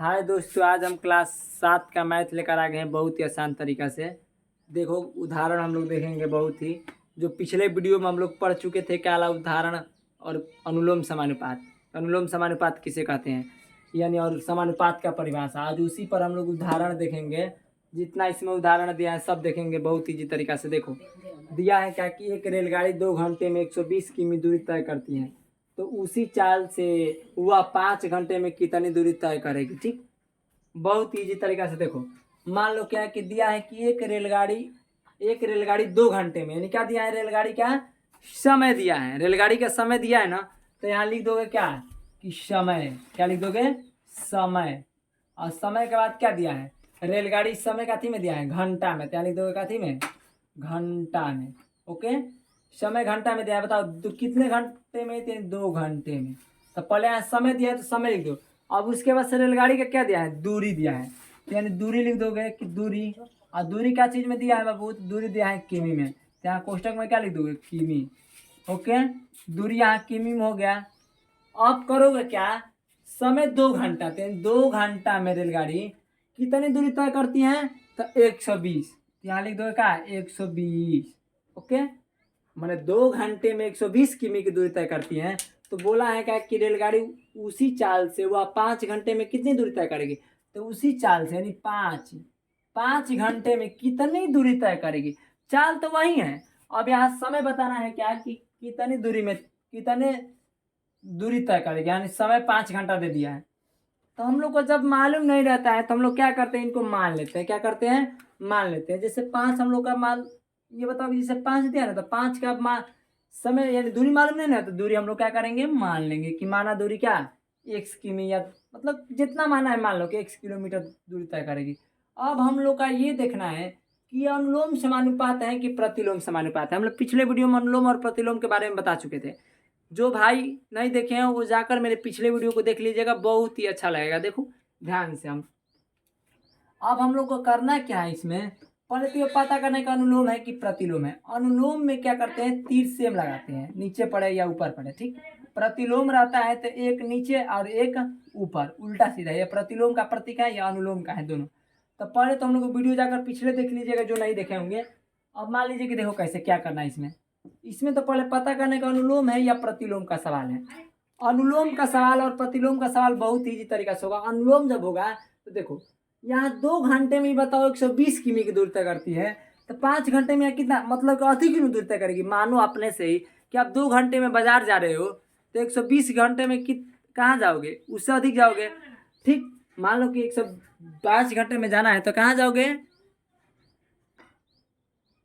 हाय दोस्तों, आज हम क्लास 7 का मैथ लेकर आ गए हैं बहुत ही आसान तरीका से। देखो, उदाहरण हम लोग देखेंगे बहुत ही जो पिछले वीडियो में हम लोग पढ़ चुके थे। क्या उदाहरण और अनुलोम समानुपात। अनुलोम समानुपात किसे कहते हैं यानी और समानुपात का परिभाषा, आज उसी पर हम लोग उदाहरण देखेंगे। जितना इसमें उदाहरण दिया है सब देखेंगे बहुत ईजी तरीका से। देखो, दिया है क्या कि एक रेलगाड़ी 2 घंटे में 120 किमी दूरी तय करती है, तो उसी चाल से वह 5 घंटे में कितनी दूरी तय करेगी। ठीक, बहुत इजी तरीका से देखो। मान लो क्या है कि दिया है कि एक रेलगाड़ी 2 घंटे में, यानी क्या दिया है, रेलगाड़ी का समय दिया है, रेलगाड़ी का समय दिया है ना। तो यहाँ लिख दोगे क्या कि समय, क्या लिख दोगे, समय। और समय के बाद क्या दिया है, रेलगाड़ी समय काथी में दिया है, घंटा में। तो यहाँ लिख दोगे काथी में, घंटा में। ओके, समय घंटा में दिया है। बताओ तो कितने घंटे में, 2 घंटे में। तो पहले यहाँ समय दिया है तो समय लिख दो। अब उसके बाद से रेलगाड़ी का क्या दिया है, दूरी दिया है, तो यानी दूरी लिख दोगे कि दूरी। और दूरी क्या चीज़ में दिया है बाबू, तो दूरी दिया है किमी में। तो यहाँ कोष्टक में क्या लिख दोगे, किमी। ओके, दूरी यहाँ किमी में हो गया। अब करोगे क्या, समय 2 घंटा, तो 2 घंटा में रेलगाड़ी कितनी दूरी तय करती है, तो 120। यहाँ लिख दोगे क्या, 120। ओके, मैंने 2 घंटे में 120 किमी की दूरी तय करती है। तो बोला है क्या कि रेलगाड़ी उसी चाल से वह 5 घंटे में कितनी दूरी तय करेगी, तो उसी चाल से यानी 5 घंटे में कितनी दूरी तय करेगी। चाल तो वही है, अब यहाँ समय बताना है क्या कि कितनी दूरी में कितने दूरी तय करेगी, यानी समय 5 घंटा दे दिया है। तो हम लोग को जब मालूम नहीं रहता है तो हम लोग क्या करते हैं, इनको मान लेते हैं। क्या करते हैं, मान लेते हैं। जैसे 5 हम लोग का मान, ये बताओ कि जैसे 5 दिया ना, तो 5 का मान समय यानी दूरी मालूम नहीं ना, तो दूरी हम लोग क्या करेंगे, मान लेंगे कि माना दूरी क्या, 1 किमी, या मतलब जितना माना है मान लो कि 1 किलोमीटर दूरी तय करेगी। अब हम लोग का ये देखना है कि अनुलोम समानुपात है कि प्रतिलोम समानुपात है। हम लोग पिछले वीडियो में अनुलोम और प्रतिलोम के बारे में बता चुके थे। जो भाई नहीं देखे हैं वो जाकर मेरे पिछले वीडियो को देख लीजिएगा, बहुत ही अच्छा लगेगा। देखो ध्यान से। अब हम लोग को करना क्या है, इसमें पहले तो ये पता करने का अनुलोम है कि प्रतिलोम है। अनुलोम में क्या करते हैं, तीर सेम लगाते हैं, नीचे पड़े या ऊपर पड़े। ठीक, प्रतिलोम रहता है तो एक नीचे और एक ऊपर, उल्टा सीधा। ये प्रतिलोम का प्रतीक है, या अनुलोम का है, दोनों। तो पहले तो हम लोग वीडियो जाकर पिछले देख लीजिएगा जो नहीं देखे होंगे। अब मान लीजिए कि देखो कैसे क्या करना है इसमें। इसमें तो पहले पता करने का अनुलोम है या प्रतिलोम का सवाल है। अनुलोम का सवाल और प्रतिलोम का सवाल बहुत ईजी तरीका से होगा। अनुलोम जब होगा तो देखो, यहाँ 2 घंटे में ही बताओ 120 किमी की दूरी तय करती है, तो 5 घंटे में कितना, मतलब कि अधिक किमी दूरी तय करेगी। मानो अपने से ही कि आप 2 घंटे में बाजार जा रहे हो, तो 120 घंटे में कहाँ जाओगे, उससे अधिक जाओगे। ठीक, मान लो कि 105 घंटे में जाना है तो कहाँ जाओगे,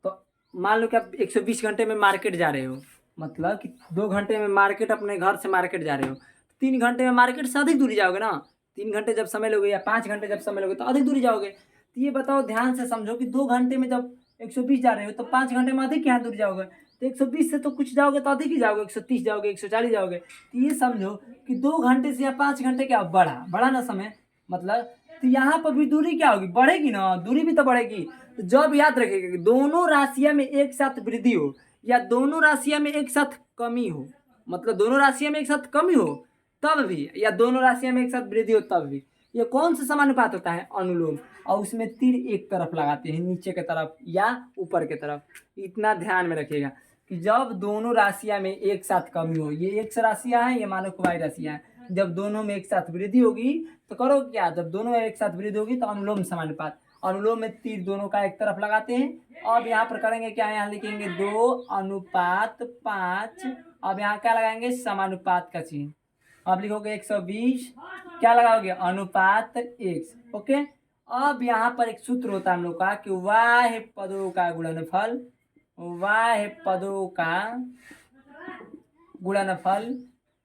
तो मान लो कि आप 120 घंटे में मार्केट जा रहे हो, मतलब कि 2 घंटे में मार्केट, अपने घर से मार्केट जा रहे हो, 3 घंटे में मार्केट से अधिक दूरी जाओगे ना। 3 घंटे जब समय लोगे या 5 घंटे जब समय लोगे तो अधिक दूरी जाओगे। तो ये बताओ ध्यान से समझो कि 2 घंटे में जब 120 जा रहे हो तो 5 घंटे में अधिक यहाँ दूरी जाओगे। तो 120 से तो कुछ जाओगे तो अधिक ही जाओगे, 130 जाओगे, 140 जाओगे। तो ये समझो कि 2 घंटे से या 5 घंटे क्या बढ़ा बढ़ा ना समय, मतलब। तो यहाँ पर भी दूरी क्या होगी, बढ़ेगी ना, दूरी भी तो बढ़ेगी। तो जब याद रखिएगा कि दोनों राशियां में एक साथ वृद्धि हो या दोनों राशियां में एक साथ कमी हो, मतलब दोनों राशियां में एक साथ कमी हो तब भी, या दोनों राशियां में एक साथ वृद्धि हो तब भी, ये कौन सा समानुपात होता है, अनुलोम। और उसमें तीर एक तरफ लगाते हैं, नीचे के तरफ या ऊपर के तरफ। इतना ध्यान में रखिएगा कि जब दोनों राशियां में एक साथ कमी हो, ये एक्स राशियां हैं, ये मानो वाई राशियां हैं, जब दोनों में एक साथ वृद्धि होगी तो करो क्या, जब दोनों में एक साथ वृद्धि होगी तो अनुलोम समानुपात। अनुलोम में तीर दोनों का एक तरफ लगाते हैं। अब यहाँ पर करेंगे क्या, यहाँ लिखेंगे 2:5। अब यहाँ क्या लगाएंगे, समानुपात का चिन्ह। अब लिखोगे 120, क्या लगाओगे, अनुपात x। ओके, अब यहाँ पर एक सूत्र होता है हम लोग का कि वाह्य पदों का गुणनफल, वाह्य पदों का गुणनफल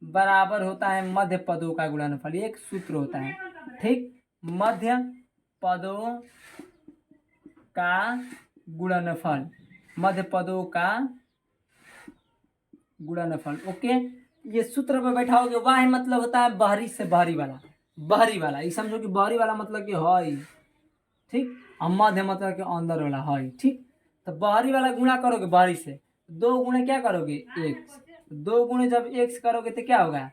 बराबर होता है मध्य पदों का गुणनफल। एक सूत्र होता है। ठीक, मध्य पदों का गुणनफल, मध्य पदों का गुणनफल। ओके, ये सूत्र पे बैठाओगे। वाह्य मतलब होता है बाहरी से बाहरी वाला, बाहरी वाला, ये समझो कि बाहरी वाला मतलब कि है। ठीक, और मध्य मतलब कि अंदर वाला है। ठीक, तो बाहरी वाला गुणा करोगे बाहरी से, 2 गुणे क्या करोगे, x। 2 गुणे जब x करोगे तो क्या होगा,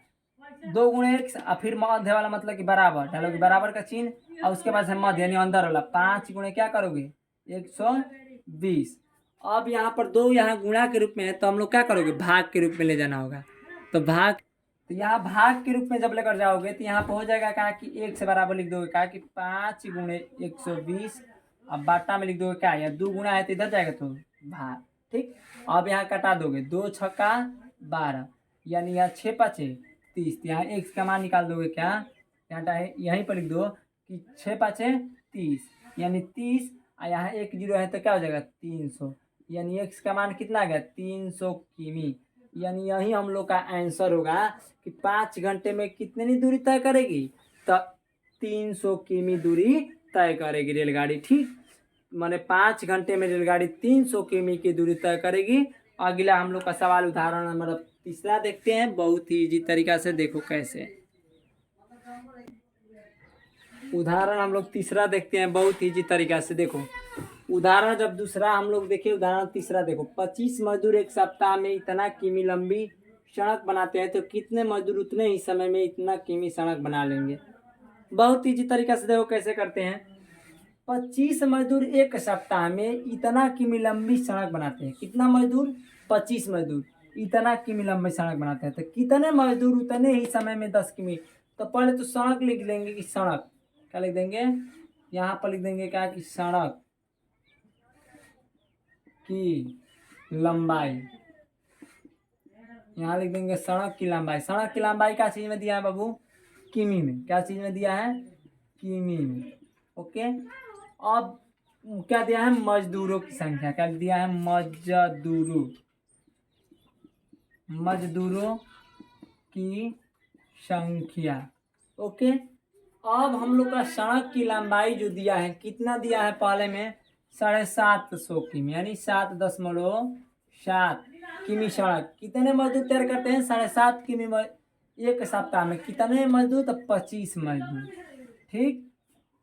2 गुणे 1 और फिर मध्य वाला मतलब कि बराबर डालोगे, बराबर का चिन्ह और उसके बाद से मध्य यानी अंदर वाला 5 गुणे क्या करोगे 120। अब यहाँ पर 2 यहाँ गुणा के रूप में है तो हम लोग क्या करोगे भाग के रूप में ले जाना होगा। तो भाग, तो यहाँ भाग के रूप में जब लेकर जाओगे तो यहाँ पर हो जाएगा कहा कि 1 से बराबर लिख दोगे कहा कि 5 गुणे 120। अब बाटा में लिख दोगे क्या, या 2 गुणा है तो इधर जाएगा तो भाग, ठीक। अब यहाँ कटा दोगे 2 छक्का 12 यानी यहाँ 6 पाँचे 30, यहाँ x का मान निकाल दोगे क्या, यहाँ यहीं पर लिख दो कि 6 पाँचे 30 यानी 30 और यहाँ 1 जीरो है तो क्या हो जाएगा 300 यानी x का मान कितना आ गया 300 किमी। यानी यही हम लोग का आंसर होगा कि 5 घंटे में कितनी दूरी तय करेगी, तो 300 किमी दूरी तय करेगी रेलगाड़ी, ठीक। माने 5 घंटे में रेलगाड़ी 300 किमी की दूरी तय करेगी। अगला हम लोग का सवाल उदाहरण नंबर 3 देखते हैं, बहुत ही इजी तरीका से। देखो कैसे उदाहरण हम लोग 3 देखते हैं, बहुत इजी तरीका से। देखो उदाहरण जब दूसरा हम लोग देखे, उदाहरण 3 देखो 25 मजदूर एक सप्ताह में इतना किमी लंबी सड़क बनाते हैं तो कितने मजदूर उतने ही समय में इतना किमी सड़क बना लेंगे। बहुत इजी तरीका से देखो कैसे करते हैं। 25 मजदूर एक सप्ताह में इतना किमी लंबी सड़क बनाते हैं। कितना मजदूर 25 मजदूर इतना किमी लंबी सड़क बनाते हैं तो कितने मजदूर उतने ही समय में 10 किमी। तो पहले तो सड़क लिख लेंगे कि सड़क, क्या लिख देंगे यहाँ पर लिख देंगे क्या कि सड़क की लंबाई, यहाँ लिख देंगे सड़क की लंबाई। सड़क की लंबाई क्या चीज में दिया है बाबू, किमी में। क्या चीज में दिया है, किमी में, ओके। अब क्या दिया है मजदूरों की संख्या, क्या दिया है मजदूरों की संख्या, ओके। अब हम लोग का सड़क की लंबाई जो दिया है कितना दिया है, पहले में 750 किमी यानी 7.7 किमी सड़क। कितने मजदूर तैयार करते हैं 7.5 किमी एक सप्ताह में। कितने मजदूर, तो 25 मजदूर, ठीक।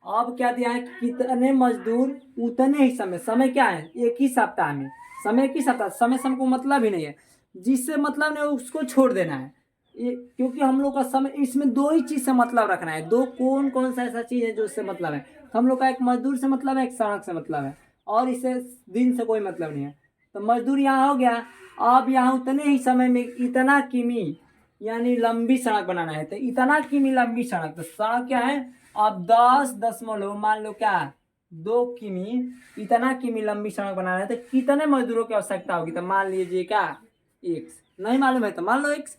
अब क्या दिया है कितने मजदूर उतने ही समय, समय क्या है एक ही सप्ताह में, समय एक ही सप्ताह, समय को मतलब ही नहीं है, जिससे मतलब नहीं उसको छोड़ देना है ये, क्योंकि हम लोग का समय इसमें 2 ही चीज से मतलब रखना है। 2 कौन सा ऐसा चीज है जो उससे मतलब है, तो हम लोग का एक मजदूर से मतलब है, एक सड़क से मतलब है, और इससे दिन से कोई मतलब नहीं है। तो मजदूर यहाँ हो गया। अब यहाँ उतने ही समय में इतना किमी यानी लंबी सड़क बनाना है, तो इतना किमी लंबी सड़क, तो सड़क क्या है अब 10 मान लो क्या 2 किमी, इतना किमी लंबी सड़क बनाना है तो कितने मजदूरों की आवश्यकता होगी, तो मान लीजिए क्या x, नहीं मालूम है तो मान लो x।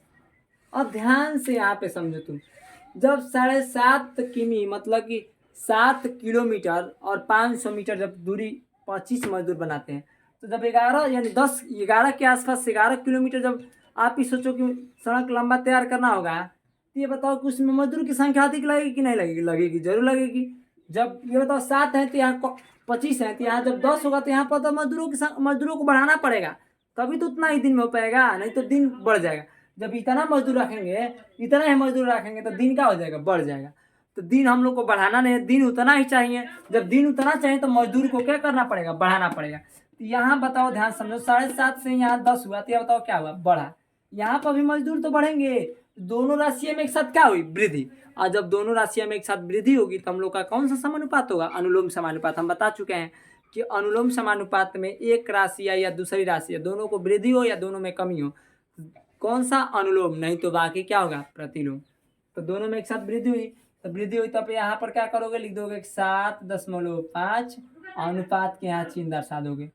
अब ध्यान से यहाँ पे समझो तुम, जब 7.5 किमी मतलब कि 7 किलोमीटर और 500 मीटर जब दूरी 25 मजदूर बनाते हैं, तो जब 11 यानी 11 के आसपास 11 किलोमीटर जब आप ही सोचो कि सड़क लंबा तैयार करना होगा, तो ये बताओ कि उसमें मजदूर की संख्या अधिक लगेगी कि नहीं लगेगी, लगेगी जरूर लगेगी। जब ये बताओ 7 है तो यहाँ 25 है, तो यहाँ जब 10 होगा तो यहाँ पर तो मजदूरों को बढ़ाना पड़ेगा, तभी तो उतना ही दिन में हो पाएगा, नहीं तो दिन बढ़ जाएगा। जब इतना मजदूर रखेंगे, इतना ही मजदूर रखेंगे तो दिन क्या हो जाएगा, बढ़ जाएगा। तो दिन हम लोग को बढ़ाना नहीं है, दिन उतना ही चाहिए। जब दिन उतना चाहिए तो मजदूर को क्या करना पड़ेगा, बढ़ाना पड़ेगा। तो यहाँ बताओ ध्यान समझो, 7.5 से यहाँ 10 हुआ तो यह बताओ क्या हुआ, बढ़ा। यहाँ पर भी मजदूर तो बढ़ेंगे, दोनों राशियों में एक साथ क्या हुई, वृद्धि। और जब दोनों राशियों में एक साथ वृद्धि होगी तो हम लोग का कौन सा समानुपात होगा, अनुलोम समानुपात। हम बता चुके हैं कि अनुलोम समानुपात में एक राशि या दूसरी राशि दोनों को वृद्धि हो या दोनों में कमी हो, कौन सा अनुलोम, नहीं तो बाकी क्या होगा प्रतिलोम। तो दोनों में एक साथ वृद्धि हुई, तो वृद्धि हुई तब यहाँ पर क्या करोगे, लिख दोगे 7.5 अनुपात के यहाँ चिन्ह दर्शा दोगे,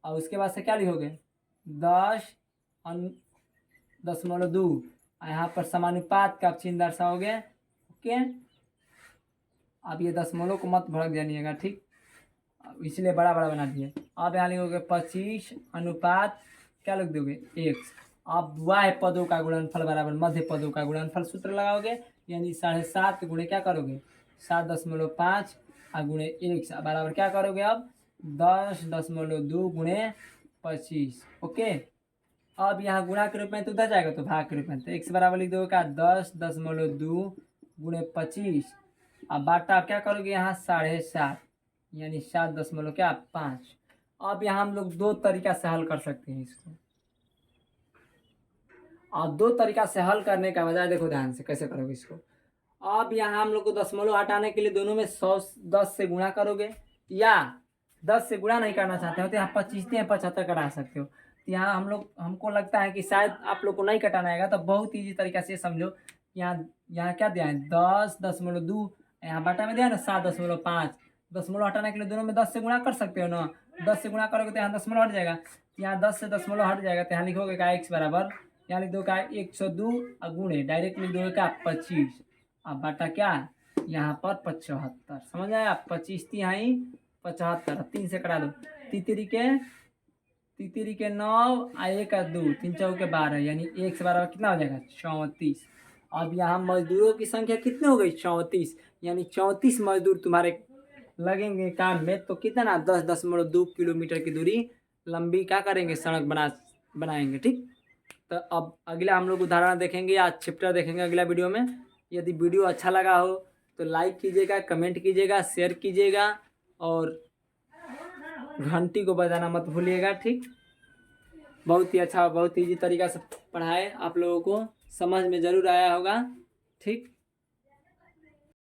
और उसके बाद से क्या लिखोगे 10.2 यहाँ पर समानुपात का चिन्ह दर्शाओगे, ओके। अब ये दशमलव को मत भड़क जानिएगा, ठीक, इसलिए बड़ा बड़ा बना दिए। अब यहाँ लिखोगे 25 अनुपात क्या लिख दोगे 1। अब y पदों का गुणनफल बराबर मध्य पदों का गुणनफल सूत्र लगाओगे, यानी 7.5 गुणे क्या करोगे 7.5 गुणे 1 बराबर क्या करोगे अब 10.2 गुणे 25, ओके। अब यहाँ गुणा के रूप में तो उधर जाएगा तो भाग के रूप में, तो x बराबर लिख दोगे क्या 10.2 गुणे 25। अब बाटा क्या करोगे यहाँ 7.5 यानी 7.5। अब यहाँ हम लोग 2 तरीका से हल कर सकते हैं इसको। अब 2 तरीका से हल करने का बजाय देखो ध्यान से कैसे करोगे इसको। अब यहाँ हम लोग को दशमलव हटाने के लिए दोनों में 10 से गुणा करोगे, या 10 से गुणा नहीं करना चाहते हो तो यहाँ 25 या 75 करा सकते हो। तो यहाँ हमको लगता है कि शायद आप लोग को नहीं कटाना आएगा, तो बहुत ईजी तरीका से समझो। यहाँ क्या दिया है 10.2, यहाँ बाटा में दिया है ना 7.5। दशमलव हटाने के लिए दोनों में 10 से गुणा कर सकते हो ना, 10 से गुणा करोगे तो यहाँ दशमलव हट जाएगा, यहाँ 10 से दशमलव हट जाएगा तो यहाँ लिखोगे क्या x बराबर, यहाँ लिख दो क्या 102 और गुणे डायरेक्ट लिख दोगे क्या 25, अब बाटा क्या यहाँ पर 75। समझ आया, 25 यहाँ ही 75, 3 से करा दो, तीतरी के 9 और 1 और 2, 3 चौके 12, यानी 1 से 12 कितना हो जाएगा 34। अब यहाँ मजदूरों की संख्या कितनी हो गई 34, यानी 34 मजदूर तुम्हारे लगेंगे काम में। तो कितना 10.2 किलोमीटर की दूरी लंबी क्या करेंगे सड़क बनाएंगे। ठीक, तो अब अगला हम लोग उदाहरण देखेंगे या चैप्टर देखेंगे अगला वीडियो में। यदि वीडियो अच्छा लगा हो तो लाइक कीजिएगा, कमेंट कीजिएगा, शेयर कीजिएगा और घंटी को बजाना मत भूलिएगा। ठीक, बहुत ही अच्छा, बहुत ही ईजी तरीका से पढ़ाए, आप लोगों को समझ में ज़रूर आया होगा। ठीक।